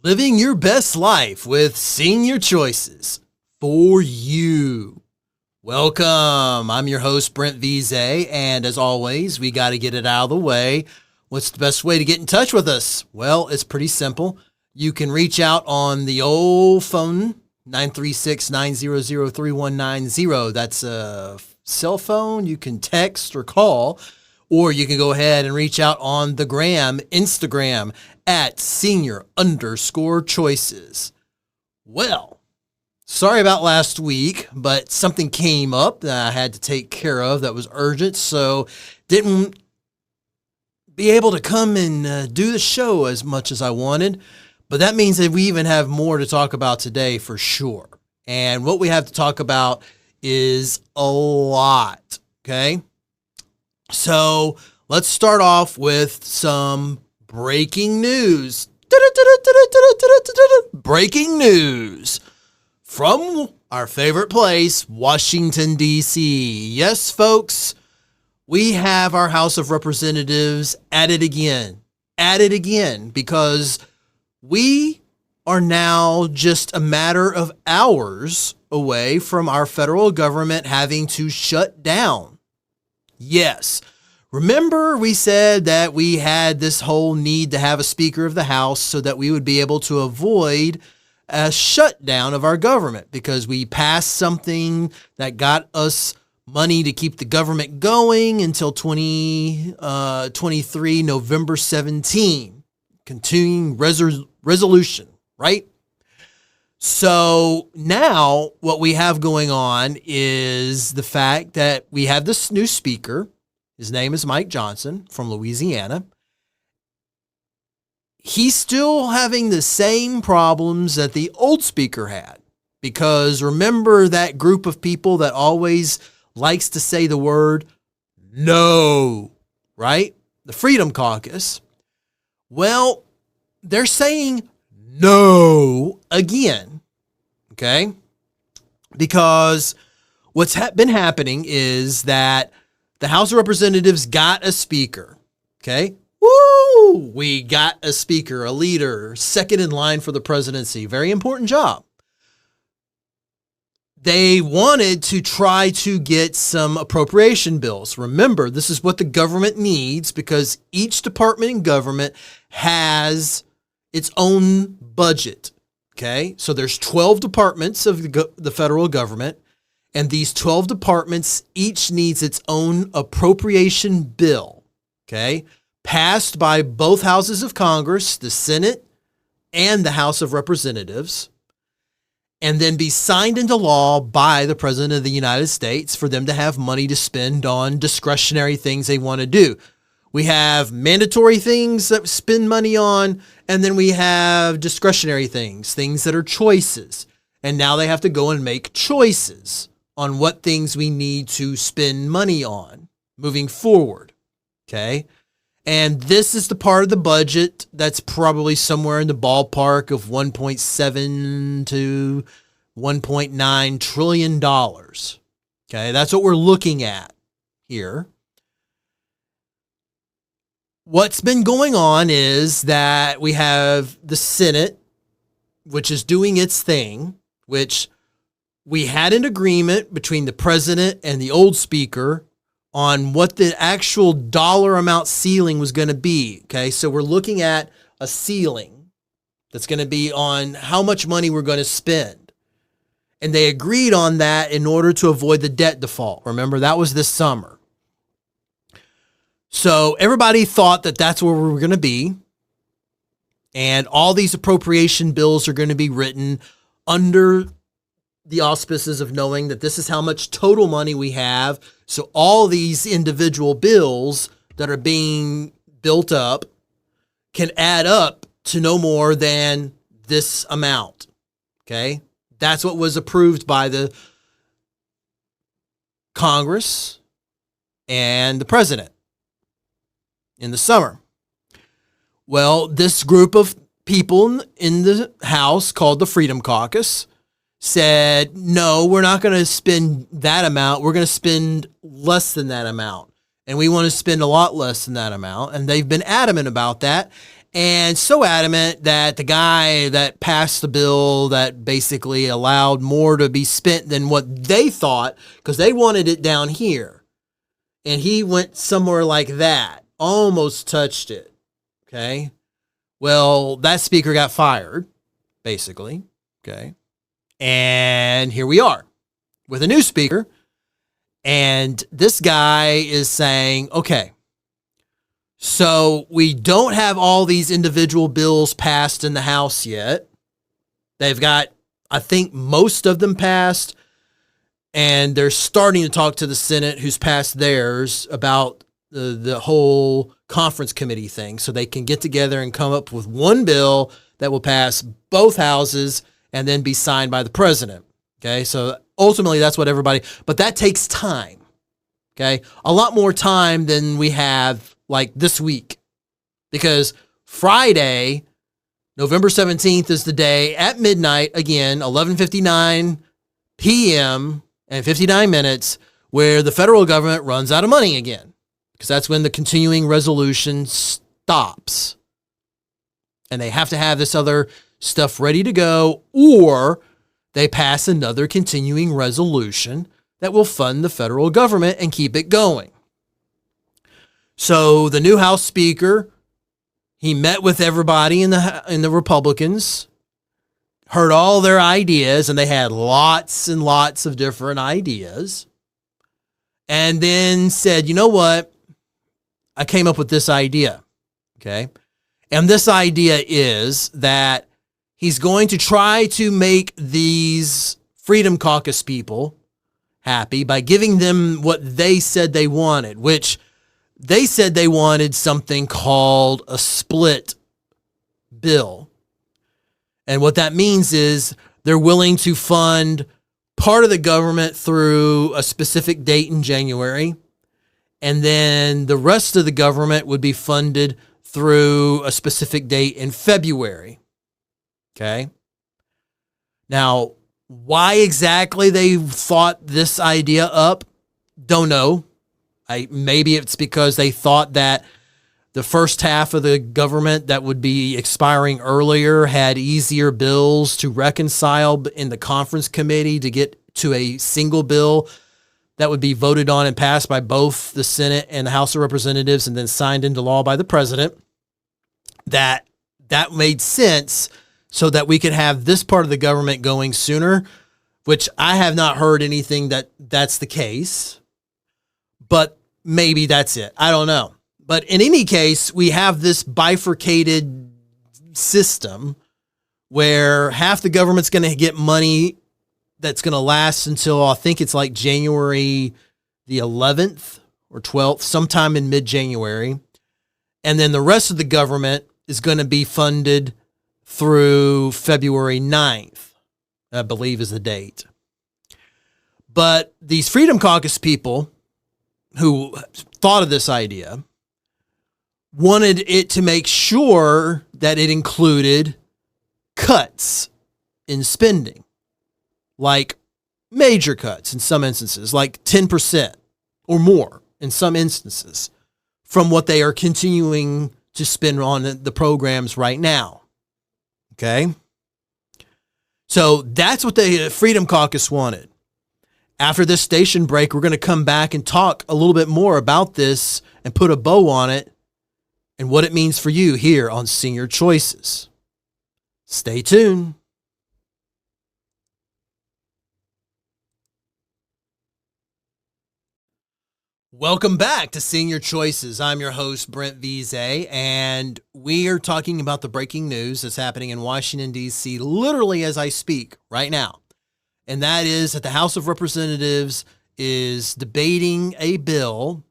Living your best life with Senior Choices for you. Welcome. I'm your host, Brent Veasey, and as always, we got to get it out of the way. What's the best way to get in touch with us? Well, it's pretty simple. You can reach out on the old phone, 936-900-3190. That's a cell phone. You can text or call, or you can go ahead and reach out on the Instagram at senior_choices. Well, sorry about last week, but something came up that I had to take care of that was urgent, so didn't be able to come and do the show as much as I wanted. But that means that we even have more to talk about today for sure. And what we have to talk about is a lot, okay? So let's start off with some breaking news. Breaking news from our favorite place, Washington, D.C. Yes, folks, we have our House of Representatives at it again, because we are now just a matter of hours away from our federal government having to shut down. Yes. Remember, we said that we had this whole need to have a Speaker of the House so that we would be able to avoid a shutdown of our government because we passed something that got us money to keep the government going until 2023, November 17, continuing resolution, right? So now what we have going on is the fact that we have this new speaker. His name is Mike Johnson from Louisiana. He's still having the same problems that the old speaker had, because remember that group of people that always likes to say the word no, right? The Freedom Caucus. Well, they're saying no again, okay? Because what's been happening is that the House of Representatives got a speaker, okay? Woo! We got a speaker, a leader, second in line for the presidency. Very important job. They wanted to try to get some appropriation bills. Remember, this is what the government needs because each department in government has its own budget, okay? So there's 12 departments of the federal government, and these 12 departments each needs its own appropriation bill, okay? Passed by both houses of Congress, the Senate and the House of Representatives, and then be signed into law by the President of the United States for them to have money to spend on discretionary things they want to do. We have mandatory things that spend money on, and then we have discretionary things that are choices. And now they have to go and make choices on what things we need to spend money on moving forward, okay? And this is the part of the budget that's probably somewhere in the ballpark of $1.7 to $1.9 trillion, okay? That's what we're looking at here. What's been going on is that we have the Senate, which is doing its thing, which we had an agreement between the president and the old speaker on what the actual dollar amount ceiling was going to be. Okay, so we're looking at a ceiling that's going to be on how much money we're going to spend. And they agreed on that in order to avoid the debt default. Remember, that was this summer. So everybody thought that that's where we were going to be. And all these appropriation bills are going to be written under the auspices of knowing that this is how much total money we have. So all these individual bills that are being built up can add up to no more than this amount. Okay? That's what was approved by the Congress and the president in the summer. Well, this group of people in the House called the Freedom Caucus said, no, we're not going to spend that amount. We're going to spend less than that amount. And we want to spend a lot less than that amount. And they've been adamant about that. And so adamant that the guy that passed the bill that basically allowed more to be spent than what they thought, because they wanted it down here. And he went somewhere like that, almost touched it. Okay. Well, that speaker got fired, basically. Okay. And here we are with a new speaker. And this guy is saying, okay, so we don't have all these individual bills passed in the House yet. They've got, I think, most of them passed. And they're starting to talk to the Senate, who's passed theirs, about the whole conference committee thing. So they can get together and come up with one bill that will pass both houses and then be signed by the president. Okay, so ultimately that's what everybody, but that takes time. Okay, a lot more time than we have like this week, because Friday, November 17th is the day at midnight, again, 11:59 p.m. and 59 minutes, where the federal government runs out of money again, because that's when the continuing resolution stops. And they have to have this other stuff ready to go, or they pass another continuing resolution that will fund the federal government and keep it going. So the new House Speaker, he met with everybody in the Republicans, heard all their ideas, and they had lots and lots of different ideas, and then said, you know what? I came up with this idea. Okay. And this idea is that he's going to try to make these Freedom Caucus people happy by giving them what they said they wanted, which they said they wanted something called a split bill. And what that means is they're willing to fund part of the government through a specific date in January, and then the rest of the government would be funded through a specific date in February. Okay. Now, why exactly they thought this idea up, don't know. Maybe it's because they thought that the first half of the government that would be expiring earlier had easier bills to reconcile in the conference committee to get to a single bill that would be voted on and passed by both the Senate and the House of Representatives and then signed into law by the president. That made sense, so that we could have this part of the government going sooner, which I have not heard anything that's the case, but maybe that's it. I don't know. But in any case, we have this bifurcated system where half the government's going to get money that's going to last until, I think it's like January the 11th or 12th, sometime in mid-January. And then the rest of the government is going to be funded through February 9th, I believe is the date. But these Freedom Caucus people who thought of this idea wanted it to make sure that it included cuts in spending, like major cuts in some instances, like 10% or more in some instances from what they are continuing to spend on the programs right now. Okay. So that's what the Freedom Caucus wanted. After this station break, we're going to come back and talk a little bit more about this and put a bow on it and what it means for you here on Senior Choices. Stay tuned. Welcome back to Senior Choices. I'm your host, Brent Veasey, and we are talking about the breaking news that's happening in Washington, D.C., literally as I speak right now. And that is that the House of Representatives is debating a bill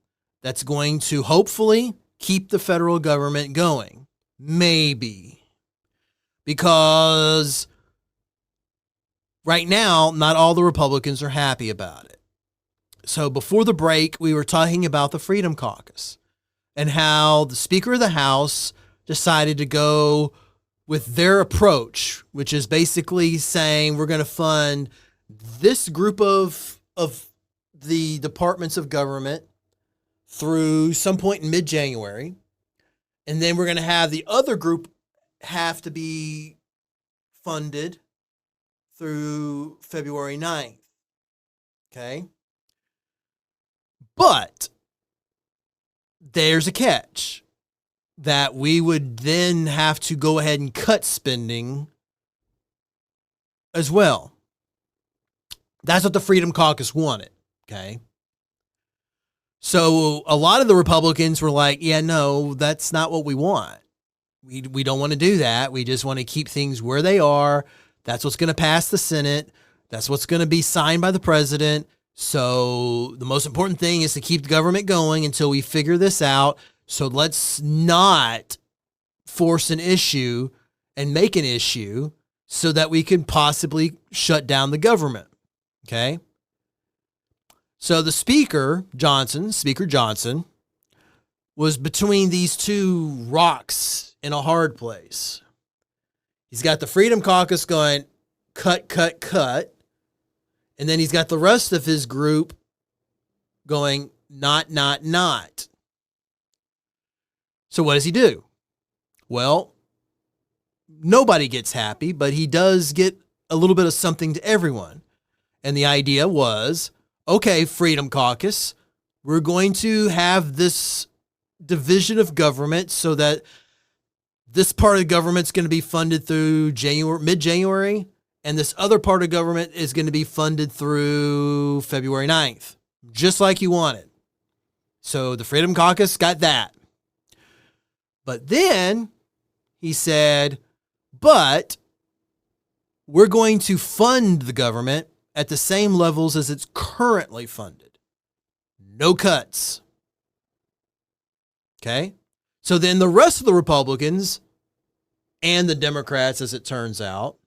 that's going to hopefully keep the federal government going. Maybe. Because right now, not all the Republicans are happy about it. So before the break, we were talking about the Freedom Caucus and how the Speaker of the House decided to go with their approach, which is basically saying we're going to fund this group of the departments of government through some point in mid-January. And then we're going to have the other group have to be funded through February 9th. Okay. But there's a catch that we would then have to go ahead and cut spending as well. That's what the Freedom Caucus wanted. Okay. So a lot of the Republicans were like, yeah, no, that's not what we want. We don't want to do that. We just want to keep things where they are. That's what's going to pass the Senate. That's what's going to be signed by the president. So the most important thing is to keep the government going until we figure this out. So let's not force an issue and make an issue so that we can possibly shut down the government. Okay. So the Speaker Johnson, was between these two rocks in a hard place. He's got the Freedom Caucus going, cut, cut, cut. And then he's got the rest of his group going, not. So what does he do? Well, nobody gets happy, but he does get a little bit of something to everyone. And the idea was, okay, Freedom Caucus, we're going to have this division of government so that this part of the government's going to be funded through mid-January, and this other part of government is going to be funded through February 9th, just like you wanted. So the Freedom Caucus got that. But then he said, but we're going to fund the government at the same levels as it's currently funded. No cuts. Okay? So then the rest of the Republicans and the Democrats, as it turns out,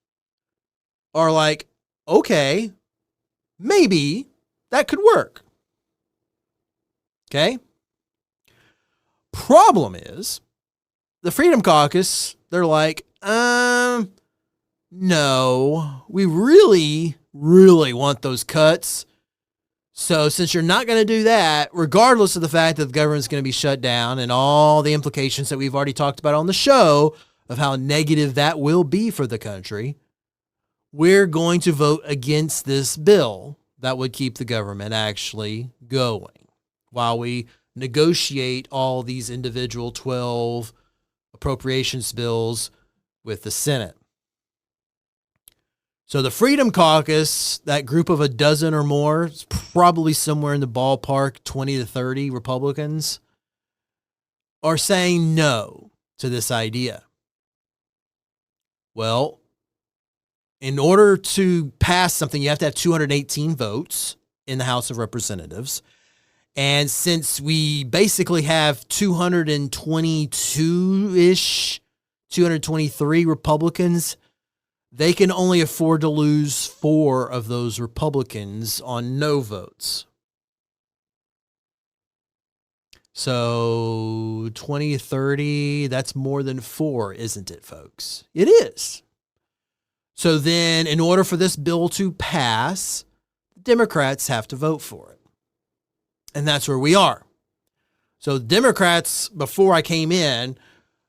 are like, okay, maybe that could work. Okay? Problem is, the Freedom Caucus, they're like, no, we really want those cuts. So since you're not going to do that, regardless of the fact that the government's going to be shut down and all the implications that we've already talked about on the show of how negative that will be for the country, we're going to vote against this bill that would keep the government actually going while we negotiate all these individual 12 appropriations bills with the Senate. So the Freedom Caucus, that group of a dozen or more, is probably somewhere in the ballpark, 20 to 30 Republicans, are saying no to this idea. Well, in order to pass something, you have to have 218 votes in the House of Representatives. And since we basically have 222-ish, 223 Republicans, they can only afford to lose 4 of those Republicans on no votes. So 20, 30, that's more than 4, isn't it, folks? It is. So then in order for this bill to pass, Democrats have to vote for it. And that's where we are. So Democrats, before I came in,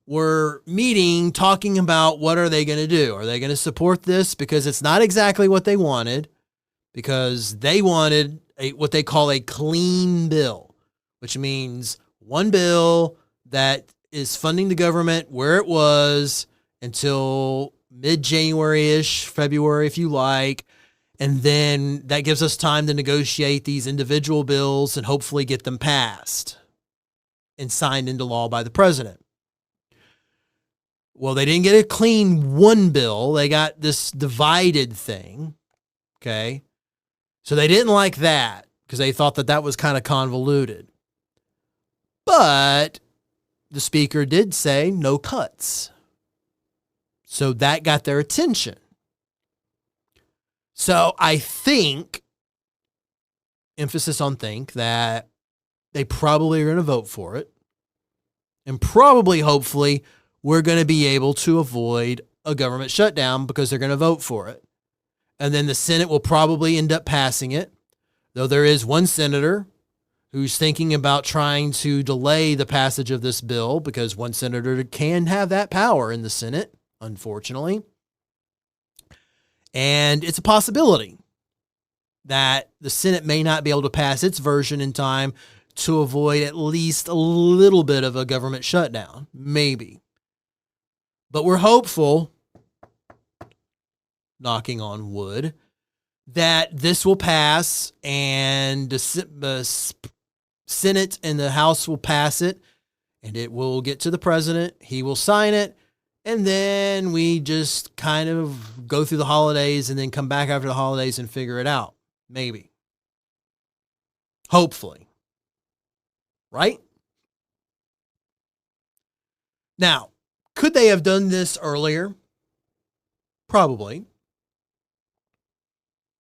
were meeting, talking about what are they going to do? Are they going to support this? Because it's not exactly what they wanted, because they wanted what they call a clean bill, which means one bill that is funding the government where it was until mid-January-ish, February, if you like. And then that gives us time to negotiate these individual bills and hopefully get them passed and signed into law by the president. Well, they didn't get a clean one bill. They got this divided thing. Okay. So they didn't like that because they thought that that was kind of convoluted. But the speaker did say no cuts. So that got their attention. So I think, emphasis on think, that they probably are going to vote for it. And probably, hopefully, we're going to be able to avoid a government shutdown because they're going to vote for it. And then the Senate will probably end up passing it, though there is one senator who's thinking about trying to delay the passage of this bill because one senator can have that power in the Senate, unfortunately. And it's a possibility that the Senate may not be able to pass its version in time to avoid at least a little bit of a government shutdown. Maybe. But we're hopeful, knocking on wood, that this will pass and the Senate and the House will pass it and it will get to the president. He will sign it. And then we just kind of go through the holidays and then come back after the holidays and figure it out. Maybe. Hopefully. Right? Now, could they have done this earlier? Probably.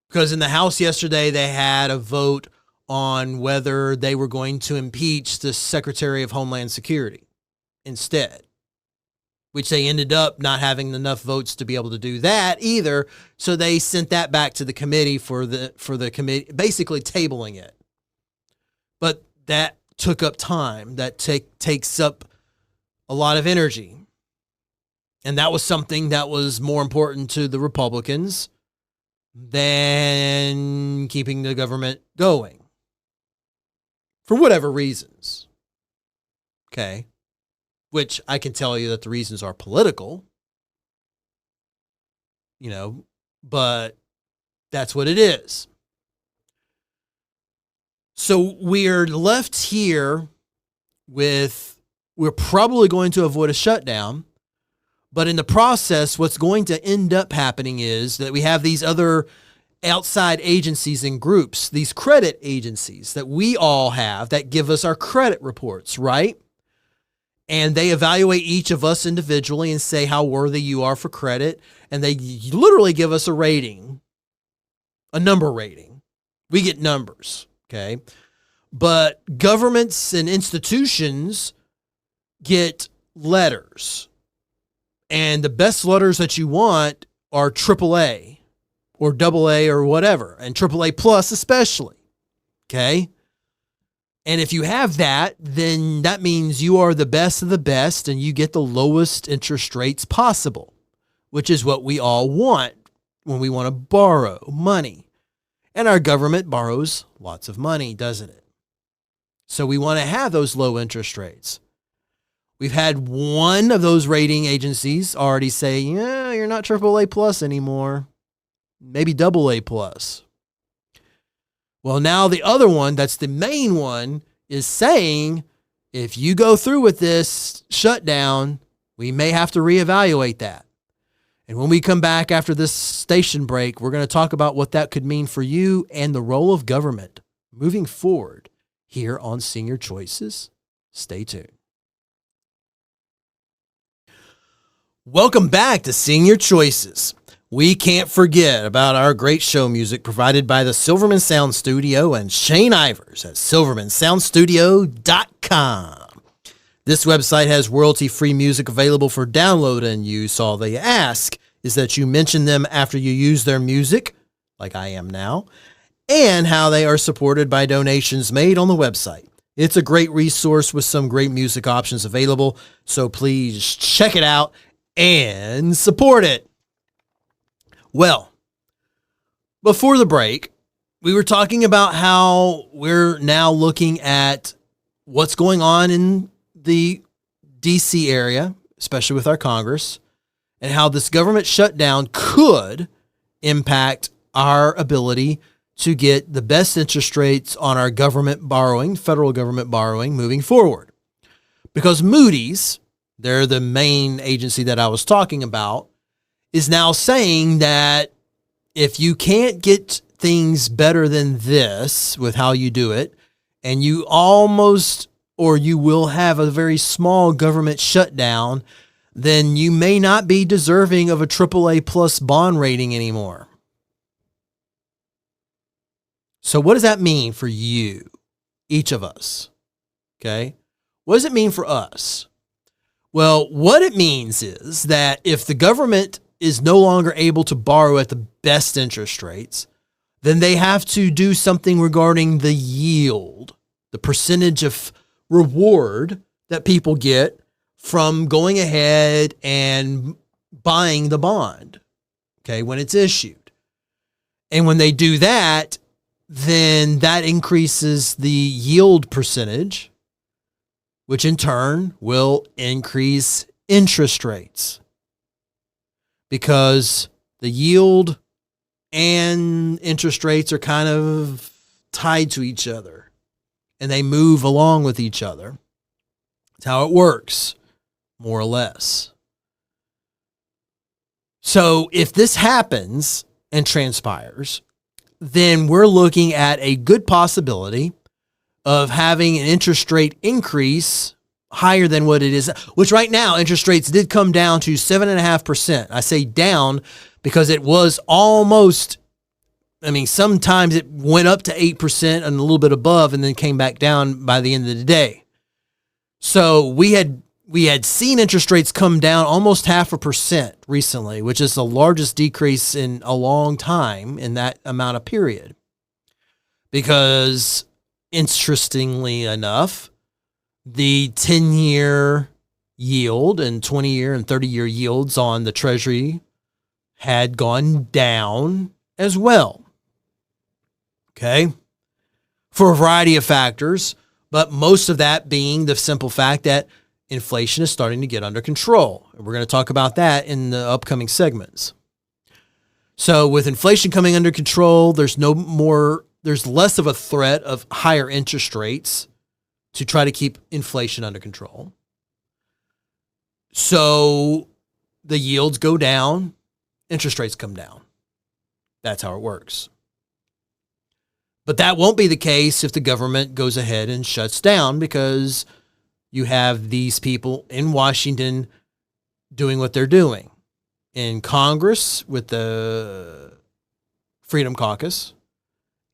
Because in the House yesterday, they had a vote on whether they were going to impeach the Secretary of Homeland Security instead, which they ended up not having enough votes to be able to do that either. So they sent that back to the committee for the committee, basically tabling it. But that took up time. That takes up a lot of energy. And that was something that was more important to the Republicans than keeping the government going. For whatever reasons. Okay. Which I can tell you that the reasons are political. But that's what it is. So we're left here with, we're probably going to avoid a shutdown. But in the process, what's going to end up happening is that we have these other outside agencies and groups, these credit agencies that we all have that give us our credit reports, right? And they evaluate each of us individually and say how worthy you are for credit. And they literally give us a rating, a number rating. We get numbers, okay? But governments and institutions get letters. And the best letters that you want are AAA or AA or whatever, and AAA plus especially, okay? And if you have that, then that means you are the best of the best and you get the lowest interest rates possible, which is what we all want when we want to borrow money. And our government borrows lots of money, doesn't it? So we want to have those low interest rates. We've had one of those rating agencies already say, yeah, you're not AAA plus anymore. Maybe AA plus. Well, now the other one, that's the main one, is saying, if you go through with this shutdown, we may have to reevaluate that. And when we come back after this station break, we're going to talk about what that could mean for you and the role of government moving forward here on Senior Choices. Stay tuned. Welcome back to Senior Choices. We can't forget about our great show music provided by the Silverman Sound Studio and Shane Ivers at silvermansoundstudio.com. This website has royalty-free music available for download and use. All they ask is that you mention them after you use their music, like I am now, and how they are supported by donations made on the website. It's a great resource with some great music options available, so please check it out and support it. Well, before the break, we were talking about how we're now looking at what's going on in the DC area, especially with our Congress, and how this government shutdown could impact our ability to get the best interest rates on our government borrowing, federal government borrowing, moving forward. Because Moody's, they're the main agency that I was talking about, is now saying that if you can't get things better than this with how you do it, and you almost, or you will have a very small government shutdown, then you may not be deserving of a AAA plus bond rating anymore. So what does that mean for you, each of us? Okay. What does it mean for us? Well, what it means is that if the government is no longer able to borrow at the best interest rates, then they have to do something regarding the yield the percentage of reward that people get from going ahead and buying the bond, okay, when it's issued. And when they do that, then that increases the yield percentage, which in turn will increase interest rates, because the yield and interest rates are kind of tied to each other and they move along with each other. That's how it works, more or less. So if this happens and transpires, then we're looking at a good possibility of having an interest rate increase higher than what it is, which right now interest rates did come down to 7.5%. I say down because it was almost, sometimes it went up to 8% and a little bit above and then came back down by the end of the day. So we had seen interest rates come down almost 0.5% recently, which is the largest decrease in a long time in that amount of period. Because interestingly enough, the 10-year yield and 20-year and 30-year yields on the Treasury had gone down as well. Okay? For a variety of factors, but most of that being the simple fact that inflation is starting to get under control. And we're going to talk about that in the upcoming segments. So with inflation coming under control, there's less of a threat of higher interest rates to try to keep inflation under control. So the yields go down, interest rates come down. That's how it works. But that won't be the case if the government goes ahead and shuts down, because you have these people in Washington doing what they're doing. In Congress with the Freedom Caucus,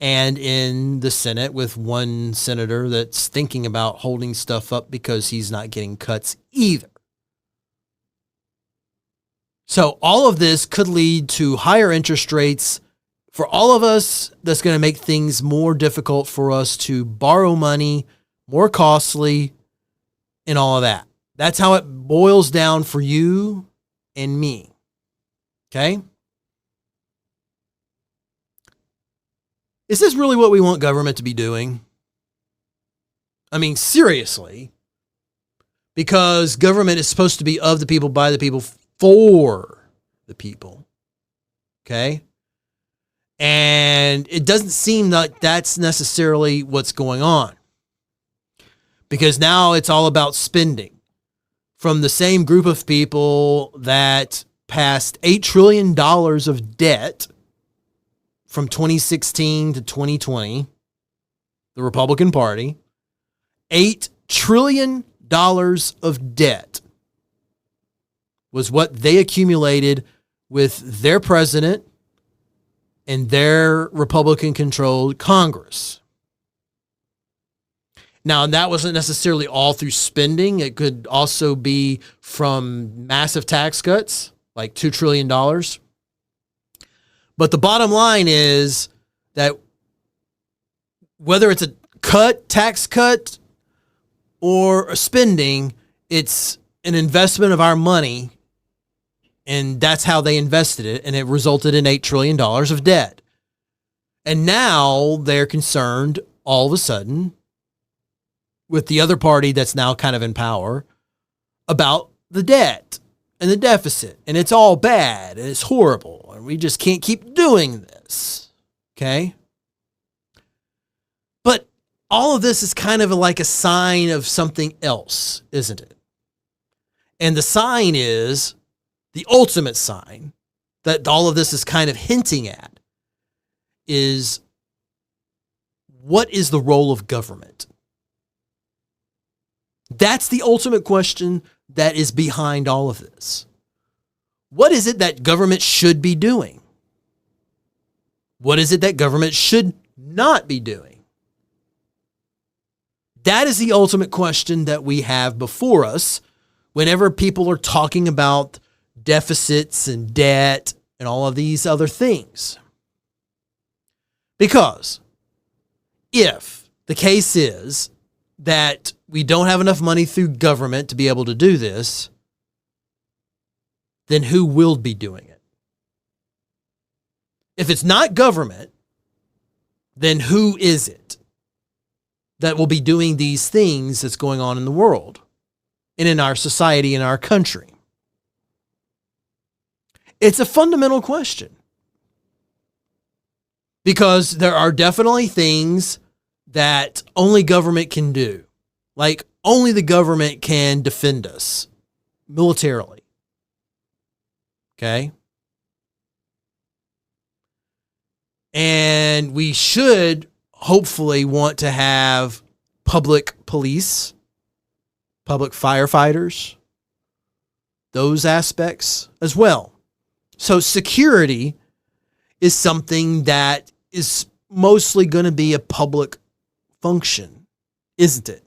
and in the Senate with one senator that's thinking about holding stuff up because he's not getting cuts either. So all of this could lead to higher interest rates for all of us. That's going to make things more difficult for us to borrow money, more costly, and all of that. That's how it boils down for you and me. Okay? Is this really what we want government to be doing? Seriously. Because government is supposed to be of the people, by the people, for the people. Okay? And it doesn't seem like that's necessarily what's going on. Because now it's all about spending. From the same group of people that passed $8 trillion of debt from 2016 to 2020, the Republican Party, $8 trillion of debt was what they accumulated with their president and their Republican-controlled Congress. Now, that wasn't necessarily all through spending. It could also be from massive tax cuts, like $2 trillion. But the bottom line is that whether it's a tax cut, or a spending, it's an investment of our money, and that's how they invested it, and it resulted in $8 trillion of debt. And now they're concerned all of a sudden with the other party that's now kind of in power about the debt and the deficit, and it's all bad and it's horrible and we just can't keep doing this. Okay? But all of this is kind of like a sign of something else, isn't it? And the sign is, the ultimate sign that all of this is kind of hinting at, is what is the role of government? That's the ultimate question that is behind all of this. What is it that government should be doing? What is it that government should not be doing? That is the ultimate question that we have before us whenever people are talking about deficits and debt and all of these other things. Because if the case is that we don't have enough money through government to be able to do this, then who will be doing it? If it's not government, then who is it that will be doing these things that's going on in the world and in our society, in our country? It's a fundamental question, because there are definitely things that only government can do. Like, only the government can defend us militarily. Okay? And we should hopefully want to have public police, public firefighters, those aspects as well. So security is something that is mostly going to be a public function, isn't it?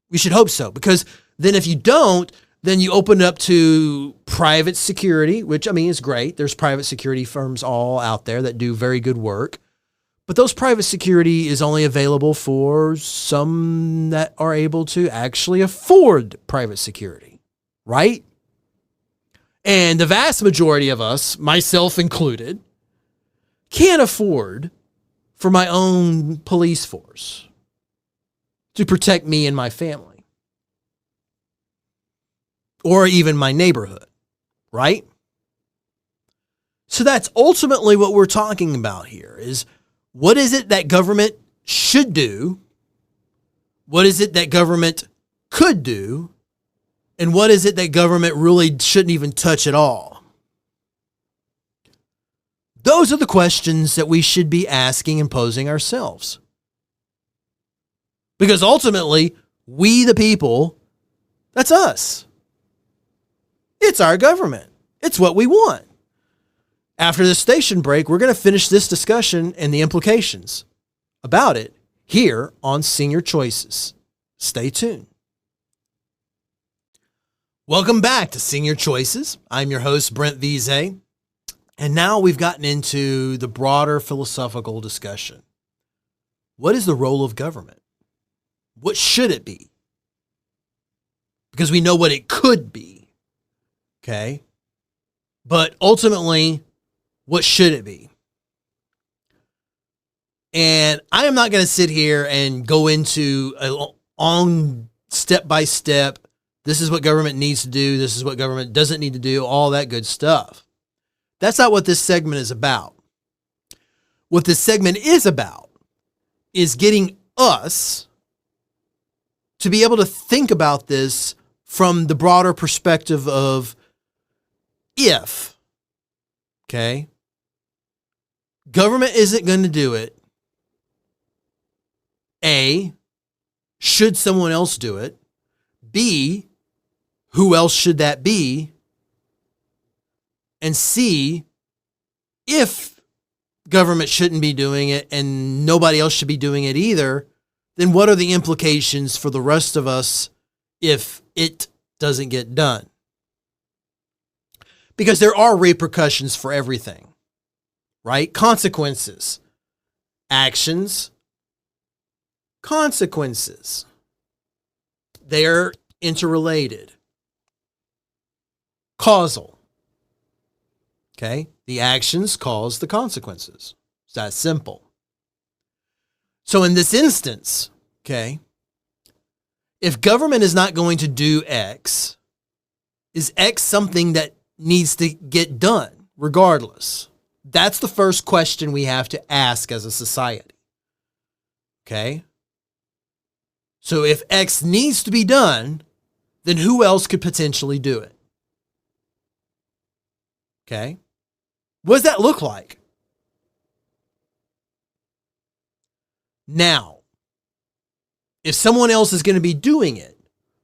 We should hope so, because then if you don't, then you open up to private security, which, I mean, is great. There's private security firms all out there that do very good work. But those private security is only available for some that are able to actually afford private security, right? And the vast majority of us, myself included, can't afford for my own police force to protect me and my family, or even my neighborhood, right? So that's ultimately what we're talking about here, is what is it that government should do? What is it that government could do? And what is it that government really shouldn't even touch at all? Those are the questions that we should be asking and posing ourselves. Because ultimately, we the people, that's us. It's our government. It's what we want. After the station break, we're going to finish this discussion and the implications about it here on Senior Choices. Stay tuned. Welcome back to Senior Choices. I'm your host, Brent Veasey. And now we've gotten into the broader philosophical discussion. What is the role of government? What should it be? Because we know what it could be. Okay? But ultimately, what should it be? And I am not going to sit here and go into on step by step. This is what government needs to do. This is what government doesn't need to do. All that good stuff. That's not what this segment is about. What this segment is about is getting us to be able to think about this from the broader perspective of if, okay, government isn't going to do it, A, should someone else do it? B, who else should that be? And C, if government shouldn't be doing it and nobody else should be doing it either, then what are the implications for the rest of us if it doesn't get done? Because there are repercussions for everything, right? Consequences, actions, consequences. They're interrelated. Causal. Okay? The actions cause the consequences. It's that simple. So in this instance, okay, if government is not going to do X, is X something that needs to get done regardless? That's the first question we have to ask as a society. Okay? So if X needs to be done, then who else could potentially do it? Okay? What does that look like? Now, if someone else is going to be doing it,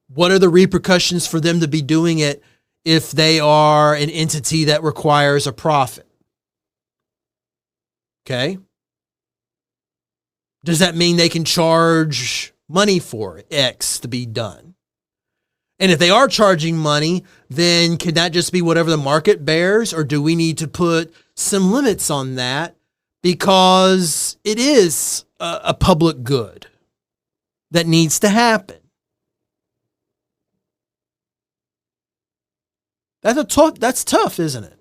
what are the repercussions for them to be doing it if they are an entity that requires a profit? Okay? Does that mean they can charge money for X to be done? And if they are charging money, then can that just be whatever the market bears? Or do we need to put some limits on that because it is a public good that needs to happen. That's tough, isn't it?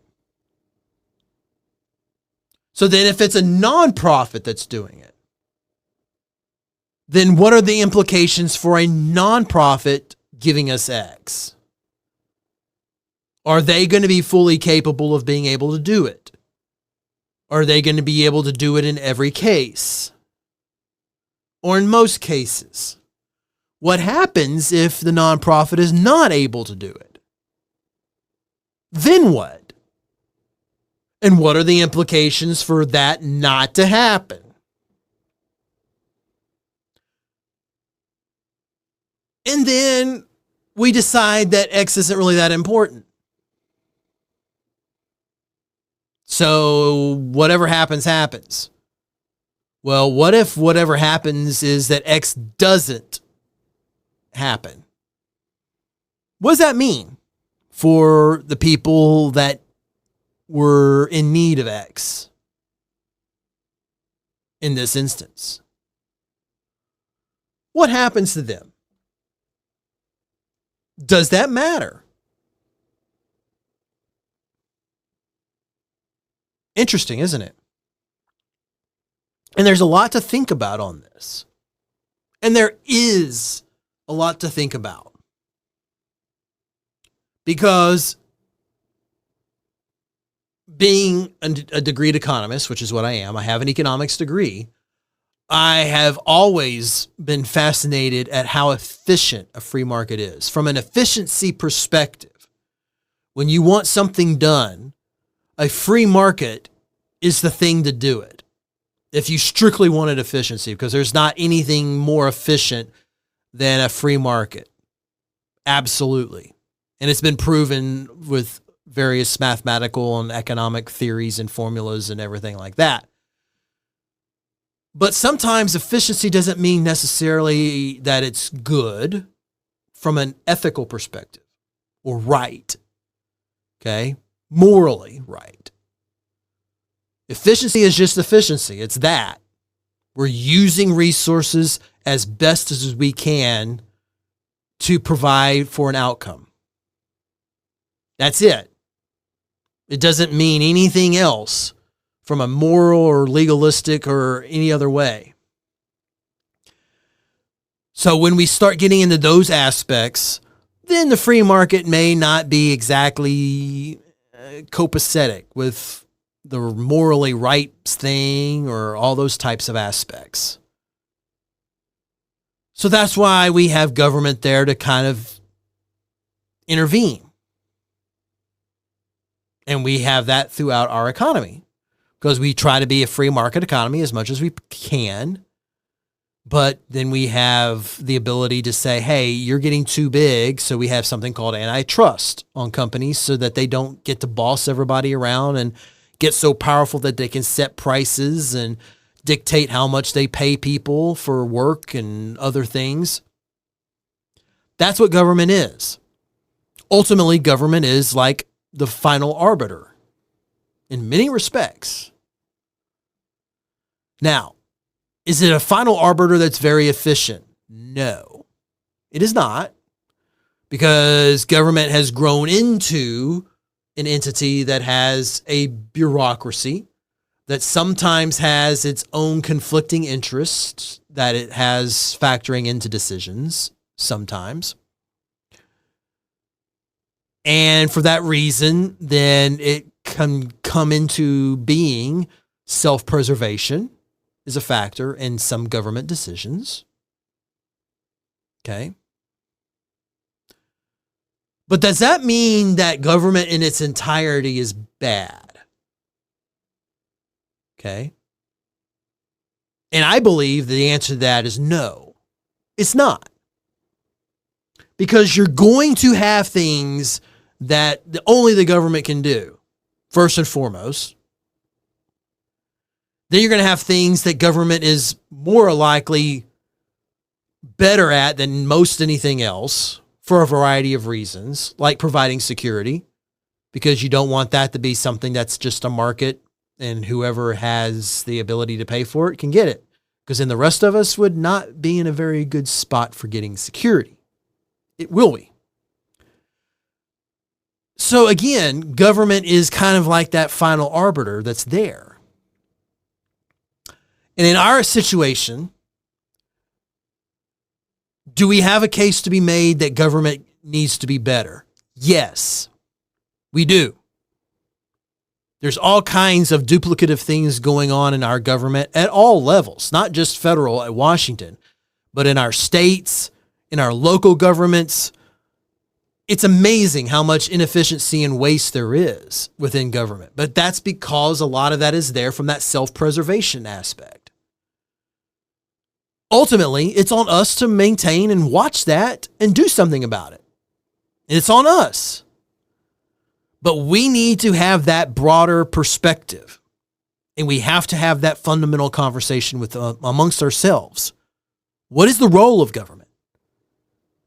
So then if it's a nonprofit that's doing it, then what are the implications for a nonprofit giving us X? Are they going to be fully capable of being able to do it? Are they going to be able to do it in every case? Or in most cases? What happens if the nonprofit is not able to do it? Then what? And what are the implications for that not to happen? And then we decide that X isn't really that important. So whatever happens, happens. Well, what if whatever happens is that X doesn't happen? What does that mean for the people that were in need of X in this instance? What happens to them? Does that matter? Interesting, isn't it? And there's a lot to think about on this. And there is a lot to think about. Because being a degreed economist, which is what I am, I have an economics degree, I have always been fascinated at how efficient a free market is. From an efficiency perspective, when you want something done, a free market is the thing to do it. If you strictly wanted efficiency, because there's not anything more efficient than a free market. Absolutely. And it's been proven with various mathematical and economic theories and formulas and everything like that. But sometimes efficiency doesn't mean necessarily that it's good from an ethical perspective or right. Okay? Morally right. Efficiency is just efficiency. It's that. We're using resources as best as we can to provide for an outcome. That's it. It doesn't mean anything else from a moral or legalistic or any other way. So when we start getting into those aspects, then the free market may not be exactly copacetic with the morally right thing or all those types of aspects. So that's why we have government there to kind of intervene. And we have that throughout our economy because we try to be a free market economy as much as we can. But then we have the ability to say, hey, you're getting too big. So we have something called antitrust on companies so that they don't get to boss everybody around and get so powerful that they can set prices and dictate how much they pay people for work and other things. That's what government is. Ultimately, government is like the final arbiter in many respects. Now, is it a final arbiter that's very efficient? No, it is not, because government has grown into an entity that has a bureaucracy that sometimes has its own conflicting interests that it has factoring into decisions sometimes. And for that reason, then it can come into being. Self-preservation is a factor in some government decisions. Okay. But does that mean that government in its entirety is bad? Okay. And I believe the answer to that is no, it's not. Because you're going to have things that only the government can do, first and foremost. Then you're going to have things that government is more likely better at than most anything else for a variety of reasons, like providing security, because you don't want that to be something that's just a market and whoever has the ability to pay for it can get it. because then the rest of us would not be in a very good spot for getting security. It will we. So again, government is kind of like that final arbiter that's there. And in our situation, do we have a case to be made that government needs to be better? Yes, we do. There's all kinds of duplicative things going on in our government at all levels, not just federal at Washington, but in our states, in our local governments. It's amazing how much inefficiency and waste there is within government, but that's because a lot of that is there from that self-preservation aspect. Ultimately, it's on us to maintain and watch that and do something about it. It's on us. But we need to have that broader perspective, and we have to have that fundamental conversation with amongst ourselves. What is the role of government?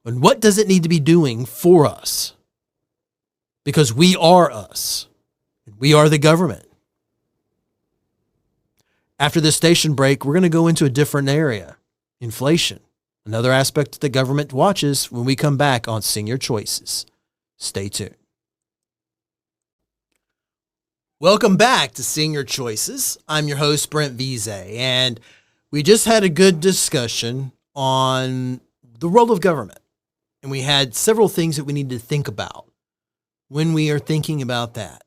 And what does it need to be doing for us? Because we are us. We are the government. After this station break, we're going to go into a different area. Inflation. Another aspect that the government watches when we come back on Senior Choices. Stay tuned. Welcome back to Senior Choices. I'm your host, Brent Veasey, and we just had a good discussion on the role of government. And we had several things that we need to think about when we are thinking about that.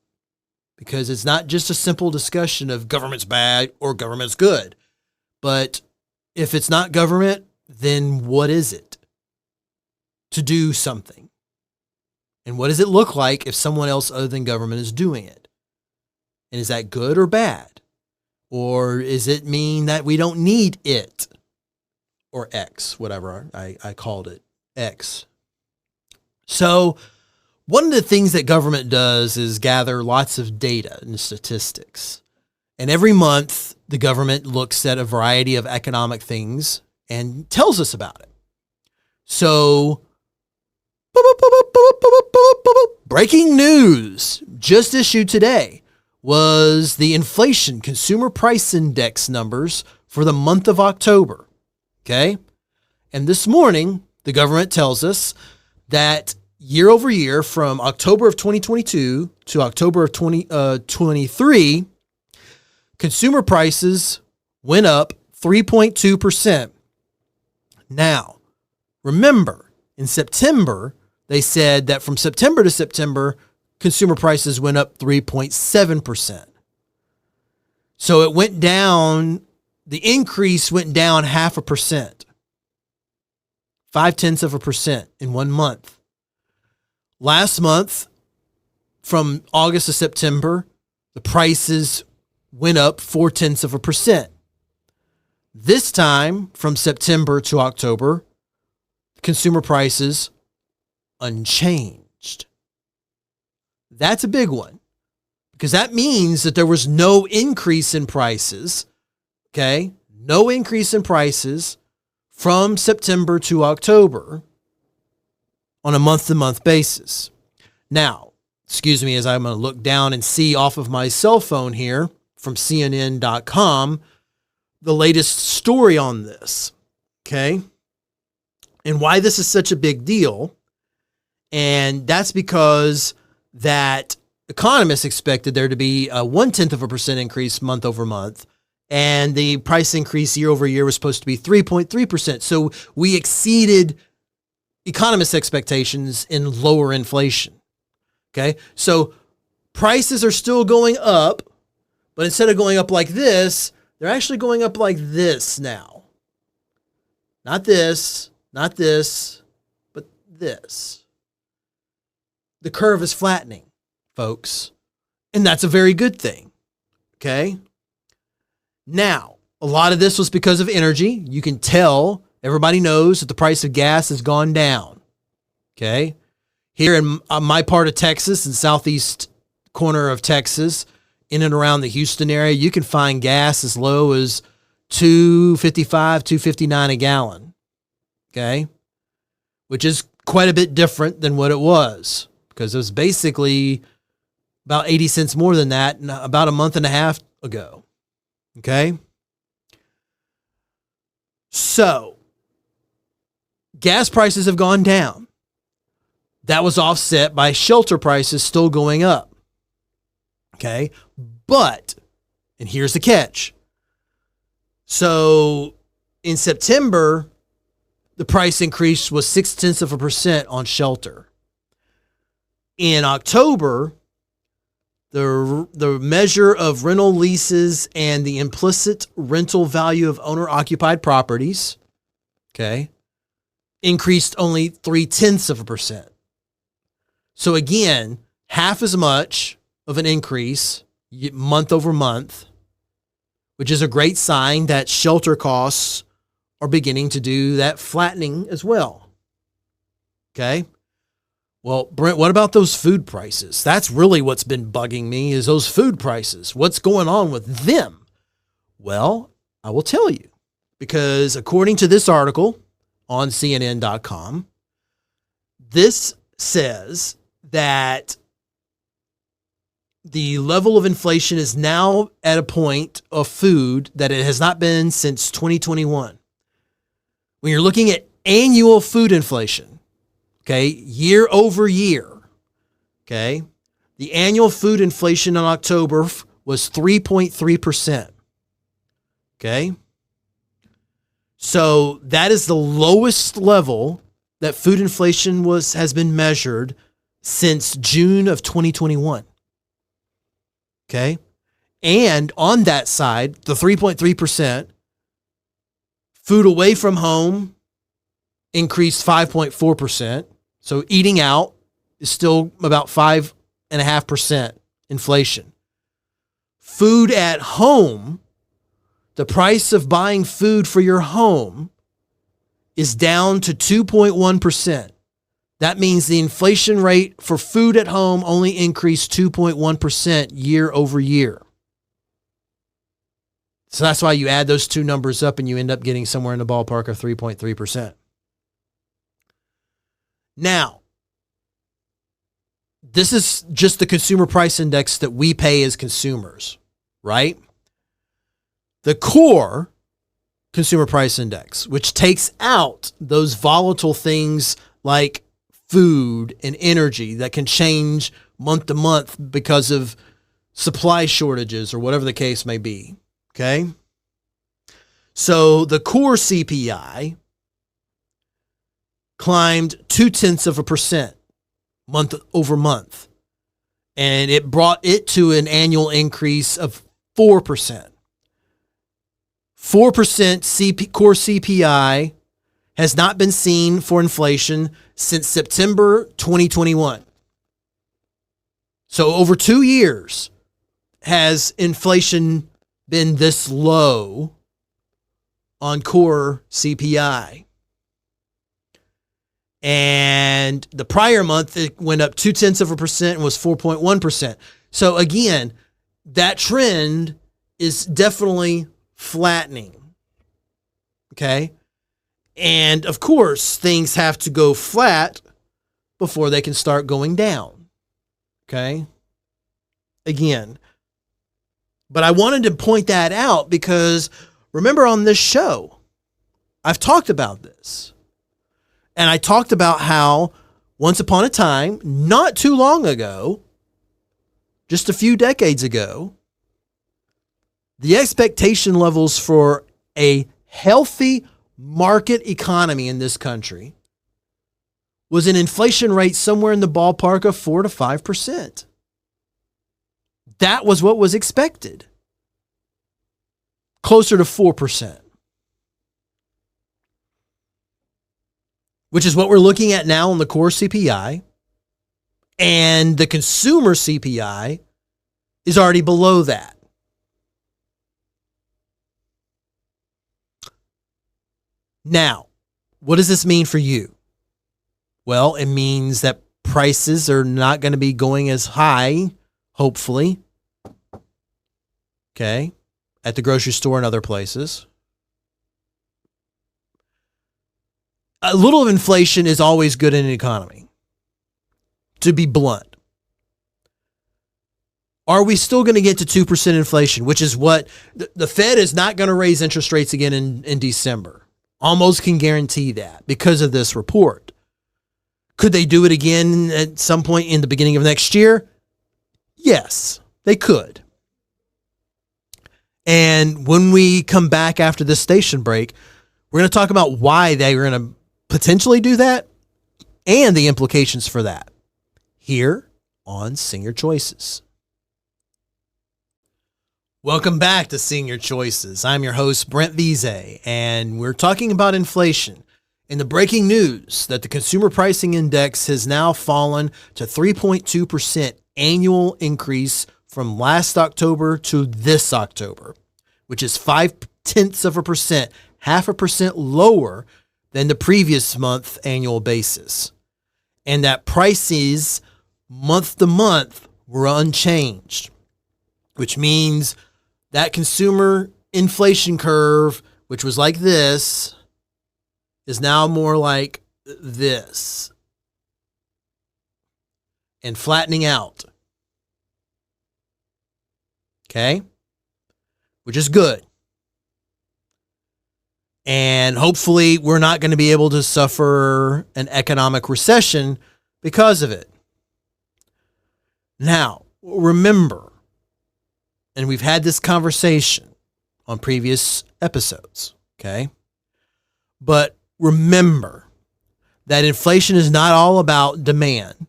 Because it's not just a simple discussion of government's bad or government's good. But if it's not government, then what is it? To do something. And what does it look like if someone else other than government is doing it? And is that good or bad? Or is it mean that we don't need it? Or X, whatever I called it, X. So one of the things that government does is gather lots of data and statistics. And every month, the government looks at a variety of economic things and tells us about it. So, breaking news just issued today was the inflation consumer price index numbers for the month of October. Okay. And this morning, the government tells us that year over year from October of 2022 to October of 2023, consumer prices went up 3.2%. Now, remember, in September, they said that from September to September, consumer prices went up 3.7%. So it went down, the increase went down 0.5%, 0.6% in 1 month. Last month, from August to September, the prices went up 0.4%. This time, from September to October, consumer prices unchanged. That's a big one because that means that there was no increase in prices. Okay. No increase in prices from September to October on a month-to-month basis. Now, excuse me as I'm going to look down and see off of my cell phone here from CNN.com the latest story on this. Okay. And why this is such a big deal. And that's because that economists expected there to be a 0.1% increase month over month. And the price increase year over year was supposed to be 3.3%. So we exceeded economists' expectations in lower inflation. Okay. So prices are still going up, but instead of going up like this, they're actually going up like this now. Not this, but this. The curve is flattening, folks. And that's a very good thing. Okay. Now, a lot of this was because of energy. You can tell, everybody knows that the price of gas has gone down. Okay. Here in my part of Texas, in southeast corner of Texas, in and around the Houston area, you can find gas as low as $2.55, $2.59 a gallon. Okay. Which is quite a bit different than what it was. Because it was basically about 80 cents more than that about a month and a half ago. Okay? So, gas prices have gone down. That was offset by shelter prices still going up. Okay? But, and here's the catch. So, in September, the price increase was 0.6% on shelter. In October, the measure of rental leases and the implicit rental value of owner-occupied properties, okay, increased only 0.3%. So again, half as much of an increase month over month, which is a great sign that shelter costs are beginning to do that flattening as well. Okay. Well, Brent, what about those food prices? That's really what's been bugging me is those food prices. What's going on with them? Well, I will tell you, because according to this article on CNN.com, this says that the level of inflation is now at a point of food that it has not been since 2021. When you're looking at annual food inflation, okay, year over year, okay, the annual food inflation in October was 3.3%. Okay. So that is the lowest level that food inflation has been measured since June of 2021. Okay. And on that side, the 3.3%, food away from home increased 5.4%. So eating out is still about 5.5% inflation. Food at home, the price of buying food for your home is down to 2.1%. That means the inflation rate for food at home only increased 2.1% year over year. So that's why you add those two numbers up and you end up getting somewhere in the ballpark of 3.3%. Now, this is just the consumer price index that we pay as consumers, right? The core consumer price index, which takes out those volatile things like food and energy that can change month to month because of supply shortages or whatever the case may be. Okay. So the core CPI climbed 0.2% month over month, and it brought it to an annual increase of 4%. 4% core CPI has not been seen for inflation since September 2021. So over 2 years has inflation been this low on core CPI. And the prior month, it went up 0.2% and was 4.1%. So again, that trend is definitely flattening. Okay. And of course, things have to go flat before they can start going down. Okay. Again, but I wanted to point that out because remember on this show, I've talked about this. And I talked about how once upon a time, not too long ago, just a few decades ago, the expectation levels for a healthy market economy in this country was an inflation rate somewhere in the ballpark of 4 to 5%. That was what was expected. Closer to 4%. Which is what we're looking at now on the core CPI. And the consumer CPI is already below that. Now, what does this mean for you? Well, it means that prices are not going to be going as high, hopefully, okay, at the grocery store and other places. A little of inflation is always good in an economy, to be blunt. Are we still going to get to 2% inflation, which is what the Fed is not going to raise interest rates again in December? Almost can guarantee that because of this report. Could they do it again at some point in the beginning of next year? Yes, they could. And when we come back after this station break, we're going to talk about why they are going to potentially do that and the implications for that here on Senior Choices. Welcome back to Senior Choices. I'm your host, Brent Veasey, and we're talking about inflation and the breaking news that the Consumer Pricing Index has now fallen to 3.2% annual increase from last October to this October, which is 0.5%, 0.5% lower than the previous month annual basis. And that prices month to month were unchanged, which means that consumer inflation curve, which was like this, is now more like this and flattening out. Okay? Which is good. And hopefully we're not going to be able to suffer an economic recession because of it. Now, remember, and we've had this conversation on previous episodes, okay? But remember that inflation is not all about demand.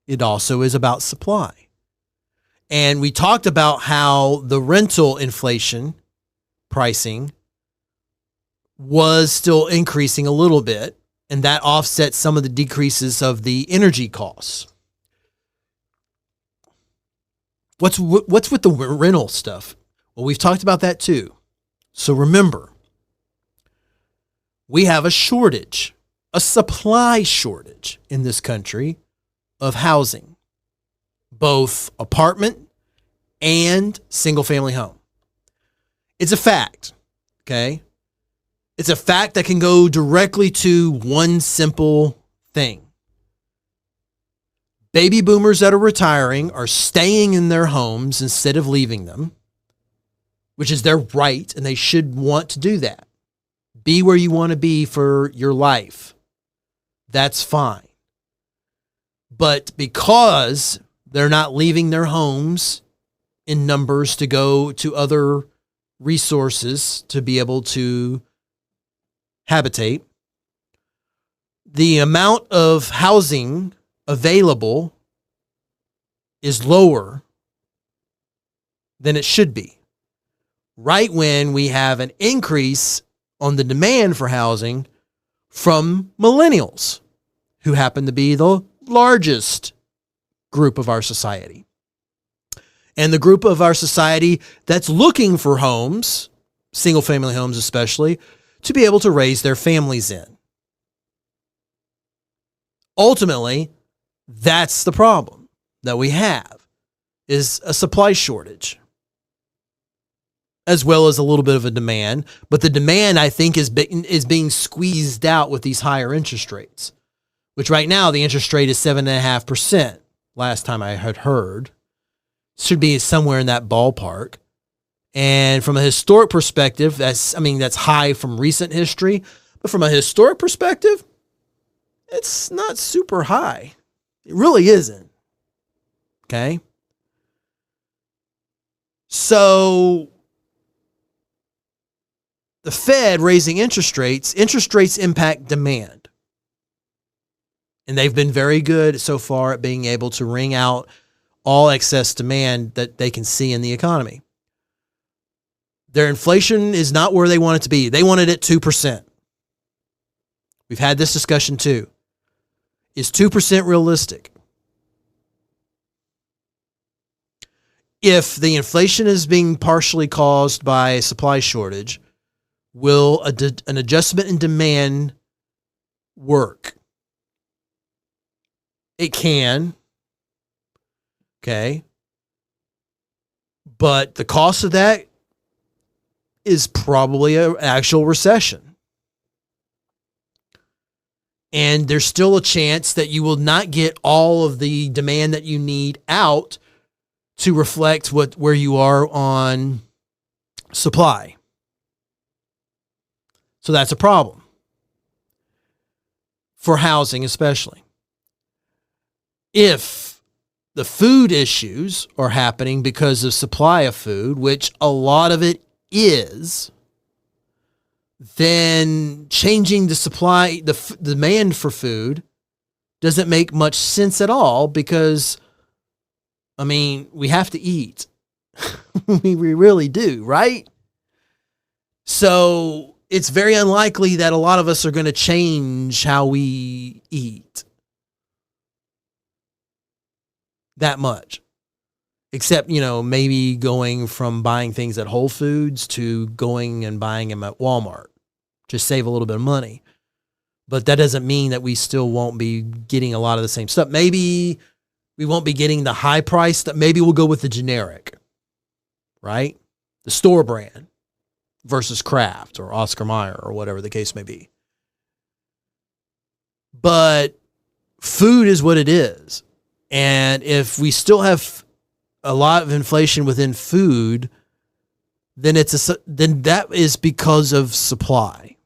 It also is about supply. And we talked about how the rental inflation pricing was still increasing a little bit, and that offsets some of the decreases of the energy costs. What's with the rental stuff? Well, we've talked about that too. So remember, we have a shortage, a supply shortage in this country of housing, both apartment and single-family home. It's a fact, okay? It's a fact that can go directly to one simple thing. Baby boomers that are retiring are staying in their homes instead of leaving them, which is their right, and they should want to do that. Be where you want to be for your life. That's fine. But because they're not leaving their homes in numbers to go to other resources to be able to habitate, the amount of housing available is lower than it should be. Right when we have an increase on the demand for housing from millennials, who happen to be the largest group of our society. And the group of our society that's looking for homes, single-family homes especially, to be able to raise their families in. Ultimately, that's the problem that we have, is a supply shortage, as well as a little bit of a demand. But the demand, I think, is being squeezed out with these higher interest rates, which right now the interest rate is 7.5%. Last time I had heard, should be somewhere in that ballpark. And from a historic perspective, that's high from recent history, but from a historic perspective, it's not super high. It really isn't. Okay? So the Fed raising interest rates impact demand. And they've been very good so far at being able to wring out all excess demand that they can see in the economy. Their inflation is not where they want it to be. They want it at 2%. We've had this discussion too. Is 2% realistic? If the inflation is being partially caused by a supply shortage, will an adjustment in demand work? It can. Okay. But the cost of that is probably an actual recession. And there's still a chance that you will not get all of the demand that you need out to reflect where you are on supply. So that's a problem for housing, especially. If the food issues are happening because of supply of food, which a lot of it is, then changing the supply, the demand for food doesn't make much sense at all because, I mean, we have to eat. we really do, right? So it's very unlikely that a lot of us are going to change how we eat that much. Except, maybe going from buying things at Whole Foods to going and buying them at Walmart. Just save a little bit of money. But that doesn't mean that we still won't be getting a lot of the same stuff. Maybe we won't be getting the high price. That maybe we'll go with the generic, right? The store brand versus Kraft or Oscar Mayer or whatever the case may be. But food is what it is. And if we still have a lot of inflation within food, then then that is because of supply.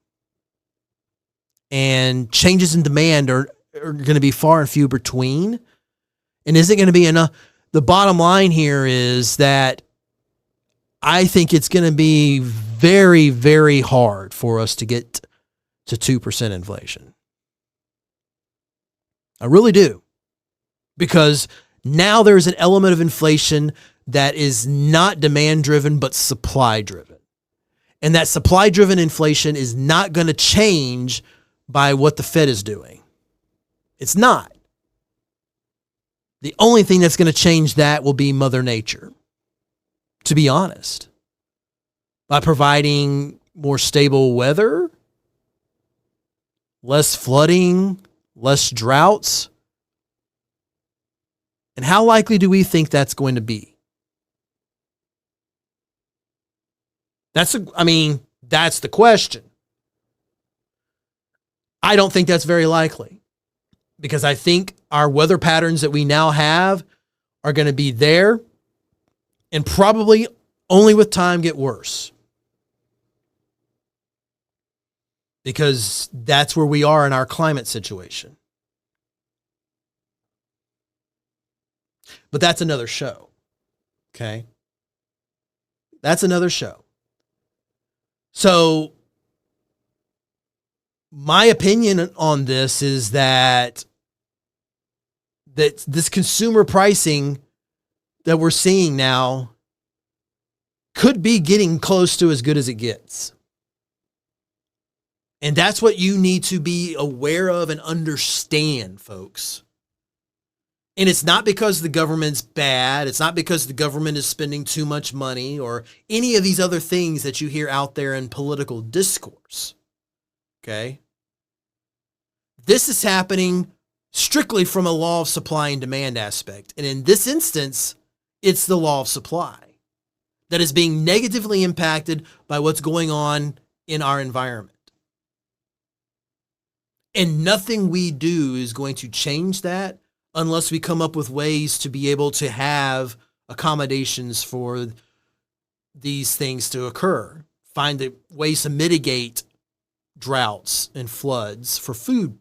And changes in demand are going to be far and few between, and isn't going to be enough. The bottom line here is that I think it's going to be very, very hard for us to get to 2% inflation. I really do. Because now there's an element of inflation that is not demand driven, but supply driven. And that supply driven inflation is not going to change by what the Fed is doing. It's not. The only thing that's going to change that will be Mother Nature, to be honest. By providing more stable weather, less flooding, less droughts. And how likely do we think that's going to be? That's the question. I don't think that's very likely because I think our weather patterns that we now have are going to be there and probably only with time get worse. Because that's where we are in our climate situation. But that's another show. Okay? That's another show. So, my opinion on this is that this consumer pricing that we're seeing now could be getting close to as good as it gets. And that's what you need to be aware of and understand, folks. And it's not because the government's bad. It's not because the government is spending too much money or any of these other things that you hear out there in political discourse. Okay? This is happening strictly from a law of supply and demand aspect. And in this instance, it's the law of supply that is being negatively impacted by what's going on in our environment. And nothing we do is going to change that unless we come up with ways to be able to have accommodations for these things to occur. Find the ways to mitigate droughts and floods for food.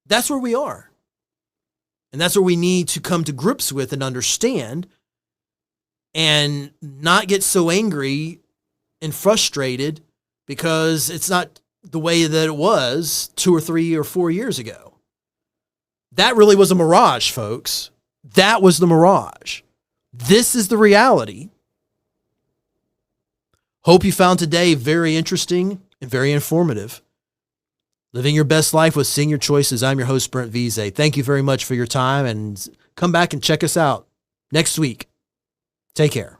That's where we are. And that's where we need to come to grips with and understand and not get so angry and frustrated because it's not the way that it was 2 or 3 or 4 years ago. That really was a mirage, folks. That was the mirage. This is the reality. Hope you found today very interesting and very informative. Living your best life with Senior Choices. I'm your host, Brent Veasey. Thank you very much for your time, and come back and check us out next week. Take care.